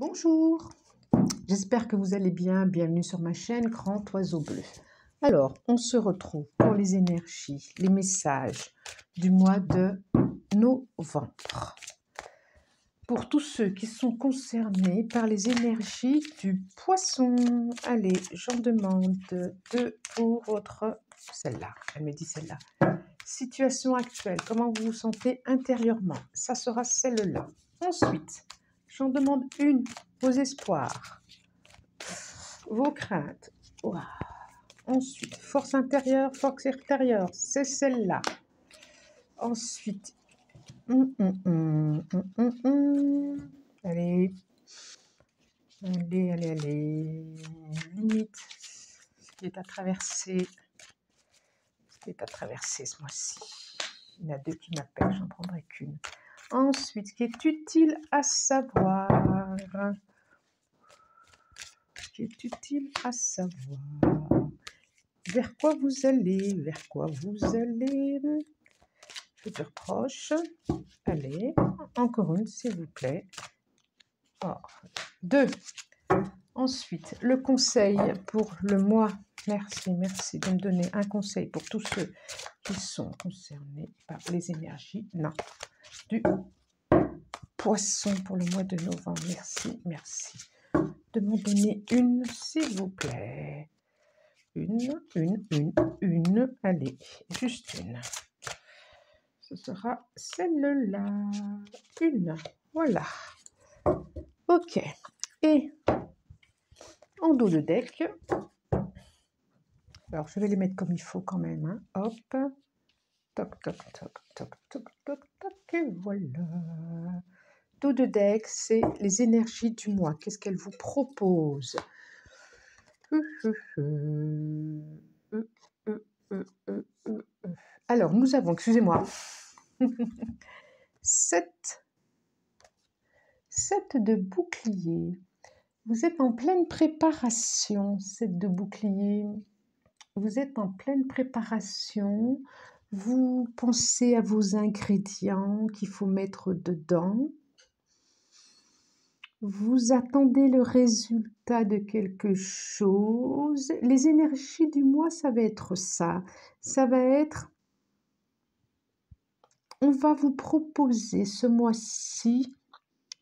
Bonjour, j'espère que vous allez bien. Bienvenue sur ma chaîne Grand Oiseau Bleu. Alors, on se retrouve pour les énergies, les messages du mois de novembre. Pour tous ceux qui sont concernés par les énergies du poisson. Allez, j'en demande deux pour votre... Celle-là, elle me dit celle-là. Situation actuelle, comment vous vous sentez intérieurement? Ça sera celle-là. Ensuite, j'en demande une, vos espoirs, vos craintes. Wow. Ensuite, force intérieure, force extérieure, c'est celle-là. Ensuite, allez, limite, ce qui est à traverser, ce mois-ci. Il y en a deux qui m'appellent, j'en prendrai qu'une. Ensuite, ce qui est utile à savoir. Vers quoi vous allez? Futur proche. Allez, encore une, s'il vous plaît. Oh, deux. Ensuite, le conseil pour le mois. Merci de me donner un conseil pour tous ceux qui sont concernés par les énergies. Non, du poisson pour le mois de novembre. Merci. De m'en donner une, s'il vous plaît. Une. Allez, juste une. Ce sera celle-là. Une. Voilà. Ok. Et en dos de deck, alors je vais les mettre comme il faut quand même. Hein. Hop. Toc. Et voilà. Dos de deck, c'est les énergies du mois. Qu'est-ce qu'elle vous propose? Alors, nous avons, excusez-moi, 7 de bouclier. Vous êtes en pleine préparation, 7 de bouclier. Vous êtes en pleine préparation. Vous pensez à vos ingrédients qu'il faut mettre dedans. Vous attendez le résultat de quelque chose. Les énergies du mois, ça va être ça. Ça va être... On va vous proposer ce mois-ci,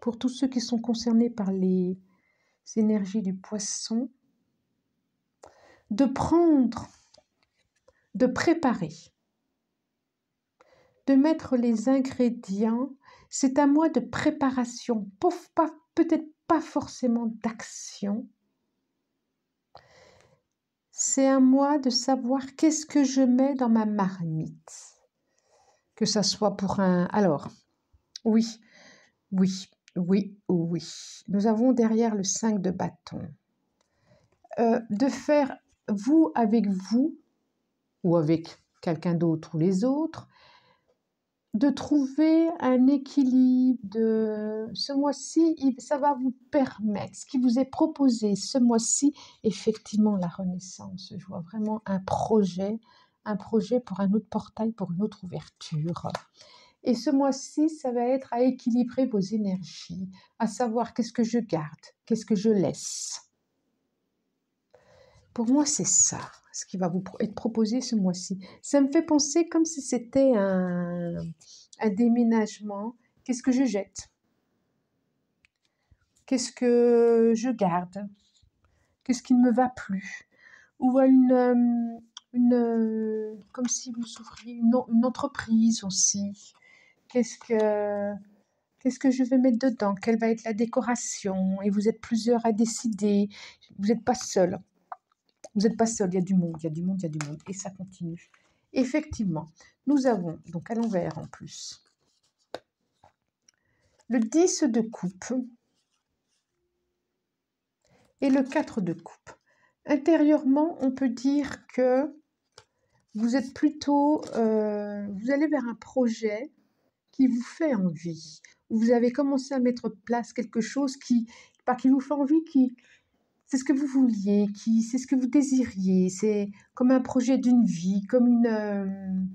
pour tous ceux qui sont concernés par les énergies du poisson, de préparer, de mettre les ingrédients. C'est un mois de préparation, peut-être pas forcément d'action. C'est un mois de savoir qu'est-ce que je mets dans ma marmite. Que ça soit pour un... Alors, oui. Nous avons derrière le 5 de bâton. De faire, vous, avec vous, ou avec quelqu'un d'autre ou les autres, de trouver un équilibre. Ce mois-ci, ça va vous permettre, ce qui vous est proposé ce mois-ci, effectivement la renaissance. Je vois vraiment un projet pour un autre portail, pour une autre ouverture. Et ce mois-ci, ça va être à équilibrer vos énergies, à savoir qu'est-ce que je garde, qu'est-ce que je laisse. Pour moi, c'est ça, ce qui va vous être proposé ce mois-ci. Ça me fait penser comme si c'était un déménagement. Qu'est-ce que je jette? Qu'est-ce que je garde? Qu'est-ce qui ne me va plus? Ou comme si vous ouvriez une entreprise aussi. Qu'est-ce que je vais mettre dedans? Quelle va être la décoration? Et vous êtes plusieurs à décider. Vous n'êtes pas seul. Vous n'êtes pas seul. Il y a du monde. Et ça continue. Effectivement, nous avons, donc à l'envers en plus, le 10 de coupe et le 4 de coupe. Intérieurement, on peut dire que vous êtes plutôt... vous allez vers un projet qui vous fait envie. Vous avez commencé à mettre en place quelque chose qui vous fait envie, c'est ce que vous vouliez, c'est ce que vous désiriez. C'est comme un projet d'une vie, comme une...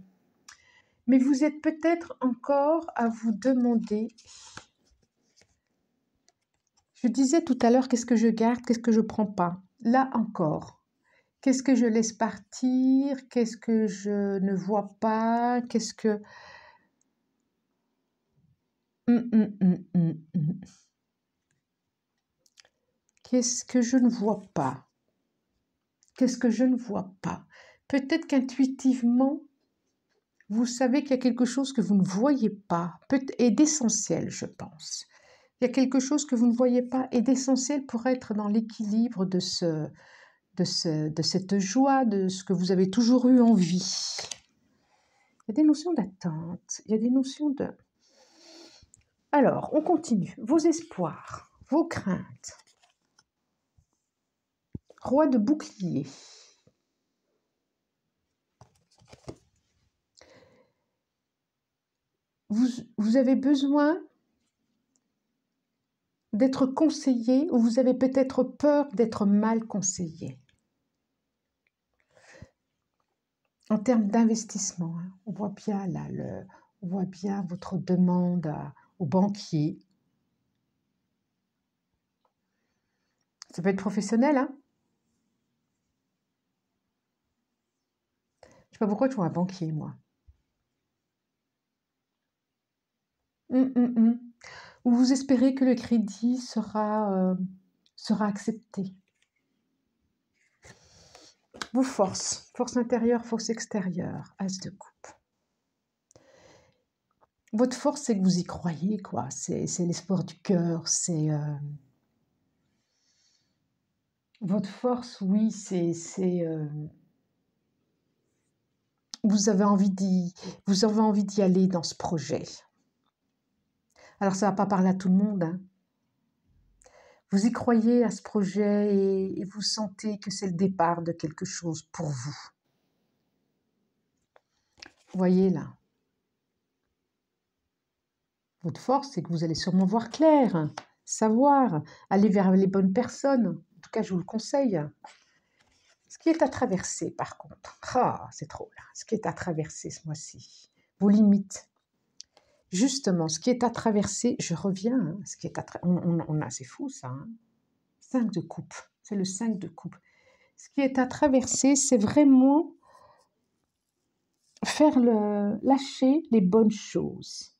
Mais vous êtes peut-être encore à vous demander... Je disais tout à l'heure, qu'est-ce que je garde, qu'est-ce que je prends pas. Là encore, qu'est-ce que je laisse partir, qu'est-ce que je ne vois pas, qu'est-ce que... Qu'est-ce que je ne vois pas? Qu'est-ce que je ne vois pas? Peut-être qu'intuitivement, vous savez qu'il y a quelque chose que vous ne voyez pas, et d'essentiel, je pense. Il y a quelque chose que vous ne voyez pas et d'essentiel pour être dans l'équilibre de cette joie, de ce que vous avez toujours eu envie. Il y a des notions d'attente, il y a des notions de... Alors, on continue. Vos espoirs, vos craintes. Roi de bouclier. Vous avez besoin d'être conseillé ou vous avez peut-être peur d'être mal conseillé. En termes d'investissement, hein, on voit bien là, on voit bien votre demande au banquier. Ça peut être professionnel, hein. Je sais pas pourquoi je vois un banquier, moi. Ou vous espérez que le crédit sera accepté. Vos forces, force intérieure, force extérieure, as de coupe. Votre force, c'est que vous y croyez, quoi. C'est l'espoir du cœur, c'est... Votre force, oui, vous avez envie d'y aller dans ce projet. Alors, ça ne va pas parler à tout le monde, hein. Vous y croyez à ce projet et vous sentez que c'est le départ de quelque chose pour vous. Vous voyez là. Votre force, c'est que vous allez sûrement voir clair, savoir, aller vers les bonnes personnes. En tout cas, je vous le conseille. Ce qui est à traverser, par contre, c'est trop là. Ce qui est à traverser ce mois-ci, vos limites. Justement, ce qui est à traverser, je reviens, hein, ce qui est c'est fou ça, hein. 5 de coupe, c'est le 5 de coupe. Ce qui est à traverser, c'est vraiment lâcher les bonnes choses.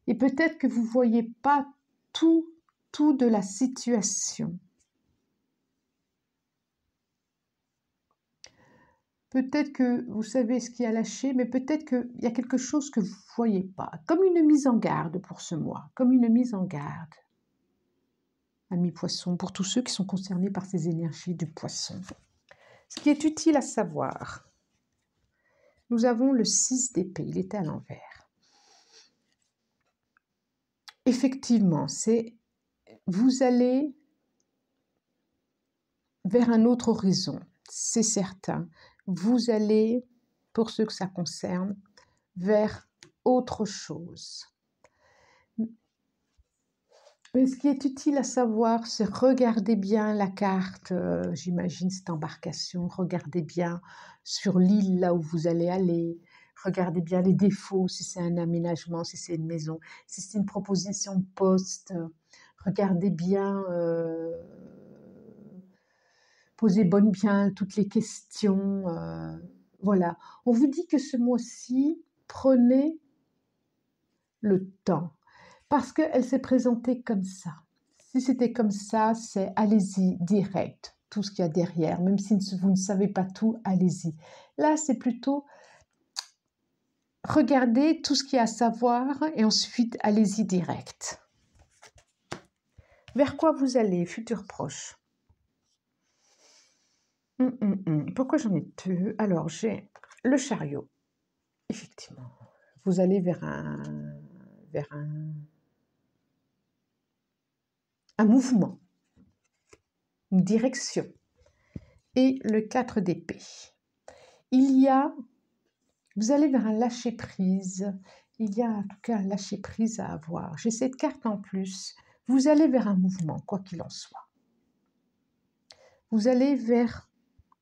Et peut-être que vous ne voyez pas tout de la situation. Peut-être que vous savez ce qui a lâché, mais peut-être qu'il y a quelque chose que vous ne voyez pas. Comme une mise en garde pour ce mois, comme une mise en garde. Amis poissons, pour tous ceux qui sont concernés par ces énergies du poisson. Ce qui est utile à savoir, nous avons le 6 d'épée, il était à l'envers. Effectivement, vous allez vers un autre horizon, c'est certain. Vous allez, pour ceux que ça concerne, vers autre chose. Mais ce qui est utile à savoir, c'est regarder bien la carte, j'imagine cette embarcation, regardez bien sur l'île là où vous allez aller, regardez bien les défauts, si c'est un aménagement, si c'est une maison, si c'est une proposition de poste, regardez bien, posez bien toutes les questions, voilà. On vous dit que ce mois-ci, prenez le temps. Parce qu'elle s'est présentée comme ça. Si c'était comme ça, c'est allez-y, direct, tout ce qu'il y a derrière. Même si vous ne savez pas tout, allez-y. Là, c'est plutôt regardez tout ce qu'il y a à savoir et ensuite allez-y direct. Vers quoi vous allez, futur proche? Pourquoi j'en ai deux? Alors, j'ai le chariot. Effectivement, vous allez vers un mouvement, une direction. Et le 4 d'épée. Vous allez vers un lâcher-prise. Il y a en tout cas un lâcher-prise à avoir. J'ai cette carte en plus. Vous allez vers un mouvement, quoi qu'il en soit. Vous allez vers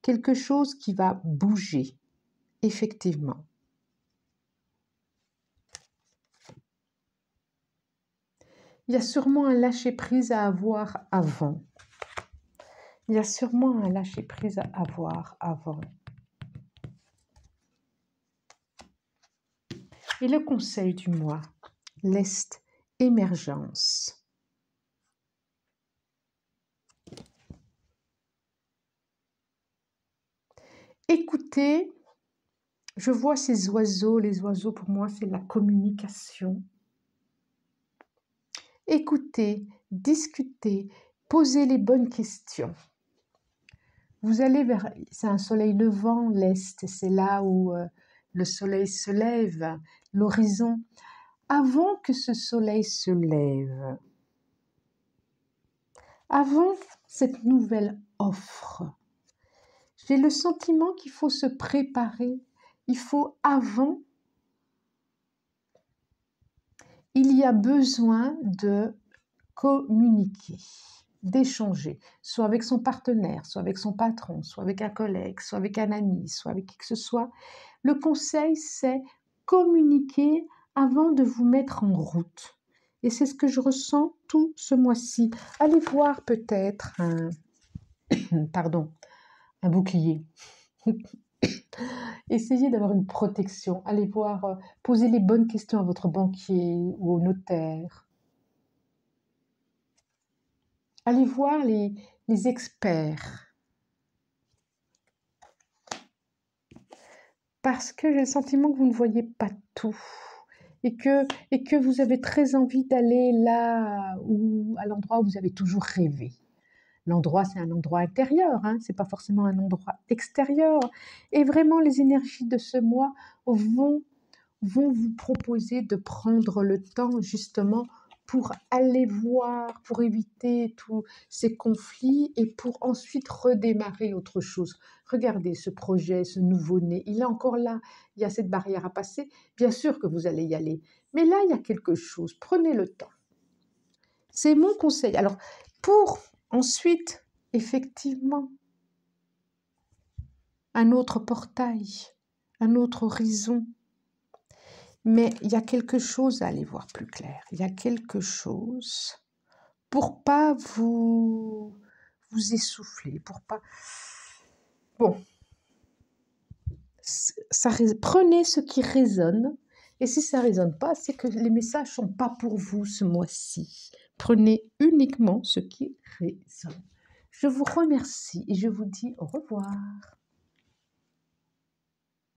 quelque chose qui va bouger, effectivement. Il y a sûrement un lâcher-prise à avoir avant. Il y a sûrement un lâcher-prise à avoir avant. Et le conseil du mois, l'Est émergence. Écoutez, je vois ces oiseaux. Les oiseaux, pour moi, c'est la communication. Écoutez, discutez, posez les bonnes questions. Vous allez vers... C'est un soleil levant, l'Est. C'est là où le soleil se lève, l'horizon. Avant que ce soleil se lève, avant cette nouvelle offre, j'ai le sentiment qu'il faut se préparer. Il faut avant, il y a besoin de communiquer, d'échanger, soit avec son partenaire, soit avec son patron, soit avec un collègue, soit avec un ami, soit avec qui que ce soit. Le conseil, c'est communiquer avant de vous mettre en route. Et c'est ce que je ressens tout ce mois-ci. Allez voir peut-être un, un bouclier. Essayez d'avoir une protection. Allez voir, posez les bonnes questions à votre banquier ou au notaire. Allez voir les experts. Parce que j'ai le sentiment que vous ne voyez pas tout. Et que vous avez très envie d'aller là où, à l'endroit où vous avez toujours rêvé. L'endroit, c'est un endroit intérieur, hein, ce n'est pas forcément un endroit extérieur. Et vraiment, les énergies de ce mois vont vous proposer de prendre le temps justement pour aller voir, pour éviter tous ces conflits et pour ensuite redémarrer autre chose. Regardez ce projet, ce nouveau-né, il est encore là, il y a cette barrière à passer. Bien sûr que vous allez y aller, mais là, il y a quelque chose, prenez le temps. C'est mon conseil. Alors, pour ensuite, effectivement, un autre portail, un autre horizon. Mais il y a quelque chose à aller voir plus clair. Il y a quelque chose pour pas vous essouffler, pour pas... Bon, prenez ce qui résonne. Et si ça ne résonne pas, c'est que les messages ne sont pas pour vous ce mois-ci. Prenez uniquement ce qui résonne. Je vous remercie et je vous dis au revoir.